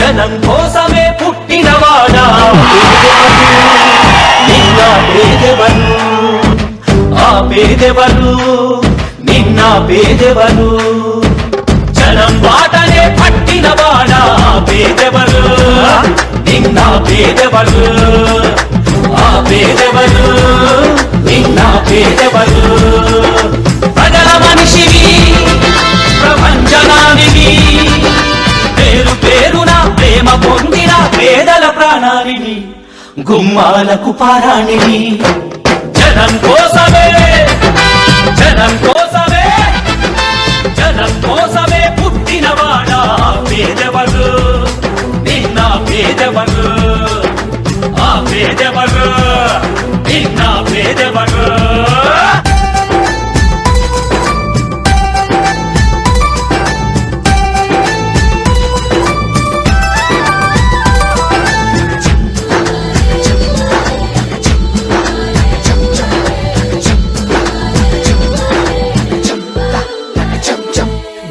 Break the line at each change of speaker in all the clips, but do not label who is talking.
జనం కోసమే పుట్టినవాడా నిన్న పేదెవరు ఆ పేదెవరు నిన్న పేదెవరు జనం బాటనే పట్టినవాడా పేదెవరు నిన్న పేదెవరు ఆ పేదెవరు నిన్న పేదెవరు ప్రజల మనిషివి ప్రపంచనానివి పేరు పేరున ప్రేమ పొందిన పేదల ప్రాణానివి గుమ్మాలకు పారాణివి జనం కోసమే జనం కోసమే జనం కోసమే పుట్టినవాడా పేదెవరు నిన్న పేదెవరు ఆ పేదెవరు నిన్న పేదెవరు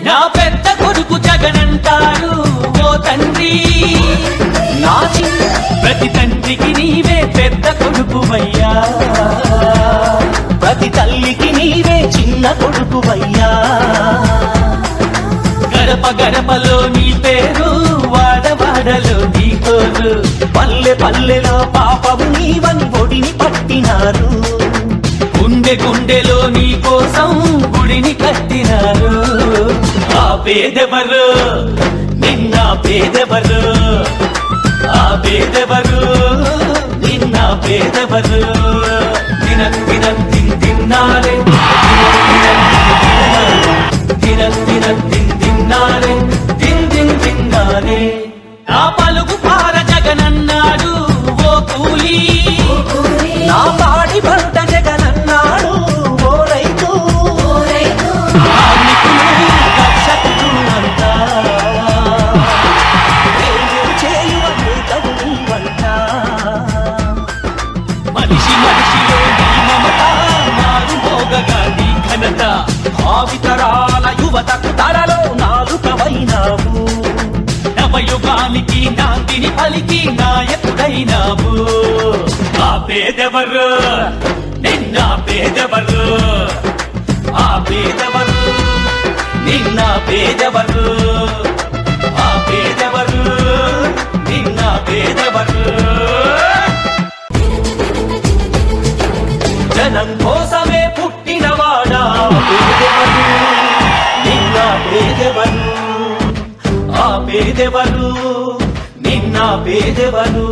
నా పెద్ద కొడుకు జగనంటారు ఓ తండ్రి నా ప్రతి తండ్రికి నీవే పెద్ద కొడుకువయ్యా ప్రతి తల్లికి నీవే చిన్న కొడుకువయ్యా గడప గడపలో నీ పేరు వాడవాడలో నీ కోరు పల్లె పల్లెలో పాపము నీవని ఒడిని పట్టినారు గుండె గుండెలో నీ కోసం గుడిని కట్టినారు ఆ పేదెవరు నిన్న పేదెవరు ఆ పేదెవరు నిన్న పేదెవరు తిన్నారే తిన్నారే తిన్నారే నా పలుగు పార జగనన్నాడు ఓ కూలి నా పాడి పంట జగనన్నాడు ఓ రైతు రక్షకుడు అంతా మనిషి మనిషిలో నీ మమత మారు మోగగా నీ ఘనత భావితరాల యువతకు తరలో నాలుకవైనావు నవయుగానికి నాందిని పలికి నాయకుడైనావు ఆ పేదెవరు నిన్న పేదెవరు ఆ పేదెవరు నిన్న పేదెవరు ఆ పేదెవరు నిన్న పేదెవరు జనం కోసమే పుట్టినవాడా పేదెవరు నిన్న పేదెవరు ఆ పేదెవరు నిన్న పేదెవరు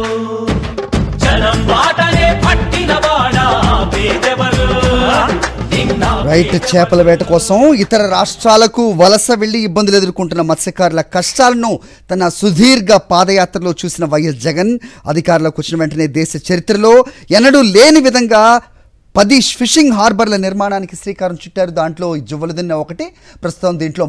జనం బాటనే పట్టినవాడా పేదెవరు
రైట్. చేపల వేట కోసం ఇతర రాష్ట్రాలకు వలస వెళ్లి ఇబ్బందులు ఎదుర్కొంటున్న మత్స్యకారుల కష్టాలను తన సుదీర్ఘ పాదయాత్రలో చూసిన వైఎస్ జగన్ అధికారంలోకి వచ్చిన వెంటనే దేశ చరిత్రలో ఎన్నడూ లేని విధంగా 10 ఫిషింగ్ హార్బర్ల నిర్మాణానికి శ్రీకారం చుట్టారు. దాంట్లో జువ్వలదిన్న ఒకటి. ప్రస్తుతం దీంట్లో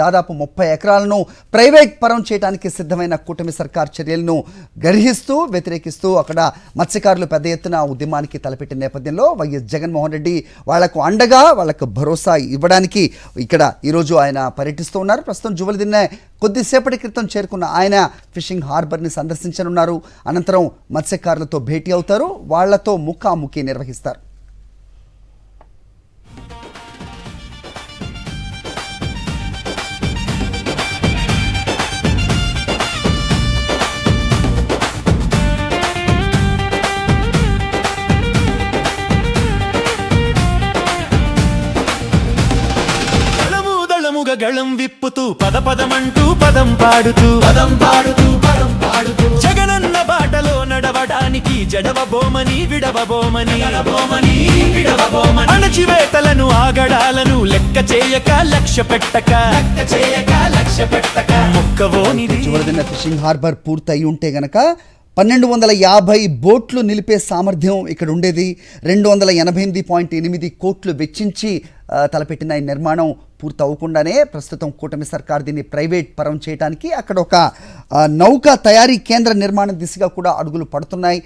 దాదాపు 30 ఎకరాలను ప్రైవేట్ పరం చేయడానికి సిద్ధమైన కూటమి సర్కార్ చర్యలను గర్హిస్తూ వ్యతిరేకిస్తూ అక్కడ మత్స్యకారులు పెద్ద ఎత్తున ఉద్యమానికి తలపెట్టిన నేపథ్యంలో వైఎస్ జగన్మోహన్ రెడ్డి వాళ్లకు అండగా వాళ్లకు భరోసా ఇవ్వడానికి ఇక్కడ ఈరోజు ఆయన పర్యటిస్తూ ఉన్నారు. ప్రస్తుతం జువ్వలదిన్న కొద్దిసేపటి క్రితం చేరుకున్న ఆయన ఫిషింగ్ హార్బర్ని సందర్శించనున్నారు. అనంతరం మత్స్యకారులతో భేటీ అవుతారు. వాళ్లతో ముఖాముఖి నిర్వహిస్తారు.
గళం విప్పుతూ పదమంటూ పదం పాడుతూ జగనన్న బాటలో నడవడానికి జడవబోమని విడవబోమని అణచివేతలను ఆగడాలను లెక్క చేయక లక్ష్య పెట్టక మొక్కవోనిది.
జువ్వలదిన్న ఫిషింగ్ హార్బర్ పూర్తయి ఉంటే గనక 1250 బోట్లు నిలిపే సామర్థ్యం ఇక్కడ ఉండేది. 288.8 కోట్లు వెచ్చించి తలపెట్టిన ఈ నిర్మాణం పూర్తి అవ్వకుండానే ప్రస్తుతం కూటమి సర్కార్ దీన్ని ప్రైవేట్ పరం చేయడానికి అక్కడ ఒక నౌక తయారీ కేంద్ర నిర్మాణం దిశగా కూడా అడుగులు పడుతున్నాయి.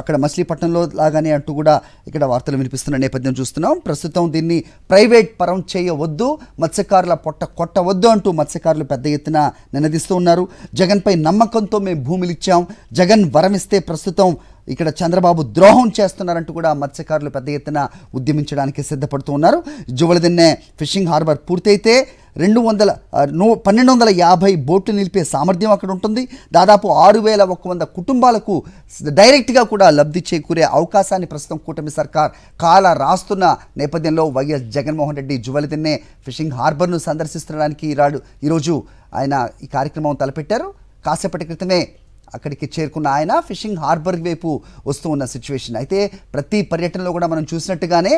అక్కడ మచిలీపట్నంలో లాగానే అంటూ కూడా ఇక్కడ వార్తలు వినిపిస్తున్న నేపథ్యం చూస్తున్నాం. ప్రస్తుతం దీన్ని ప్రైవేట్ పరం చేయవద్దు, మత్స్యకారుల పొట్ట కొట్టవద్దు అంటూ మత్స్యకారులు పెద్ద ఎత్తున నినదిస్తూ ఉన్నారు. జగన్పై నమ్మకంతో మేము భూములు ఇచ్చాం, జగన్ వరమిస్తే ప్రస్తుతం ఇక్కడ చంద్రబాబు ద్రోహం చేస్తున్నారంటూ కూడా మత్స్యకారులు పెద్ద ఎత్తున ఉద్యమించడానికి సిద్ధపడుతూ ఉన్నారు. జువలదిన్నె ఫిషింగ్ హార్బర్ పూర్తయితే 1250 బోట్లు నిలిపే సామర్థ్యం అక్కడ ఉంటుంది. దాదాపు 6100 కుటుంబాలకు డైరెక్ట్గా కూడా లబ్ధి చేకూరే అవకాశాన్ని ప్రస్తుతం కూటమి సర్కార్ కాల రాస్తున్న నేపథ్యంలో వైఎస్ జగన్మోహన్ రెడ్డి జువలదిన్నె ఫిషింగ్ హార్బర్ను సందర్శించడానికి ఈరోజు ఆయన ఈ కార్యక్రమం తలపెట్టారు. కాసేపటి క్రితమే అక్కడికి చేరుకున్న ఆయన ఫిషింగ్ హార్బర్ వైపు వస్తూ ఉన్న సిచ్యువేషన్. అయితే ప్రతి పర్యటనలో కూడా మనం చూసినట్టుగానే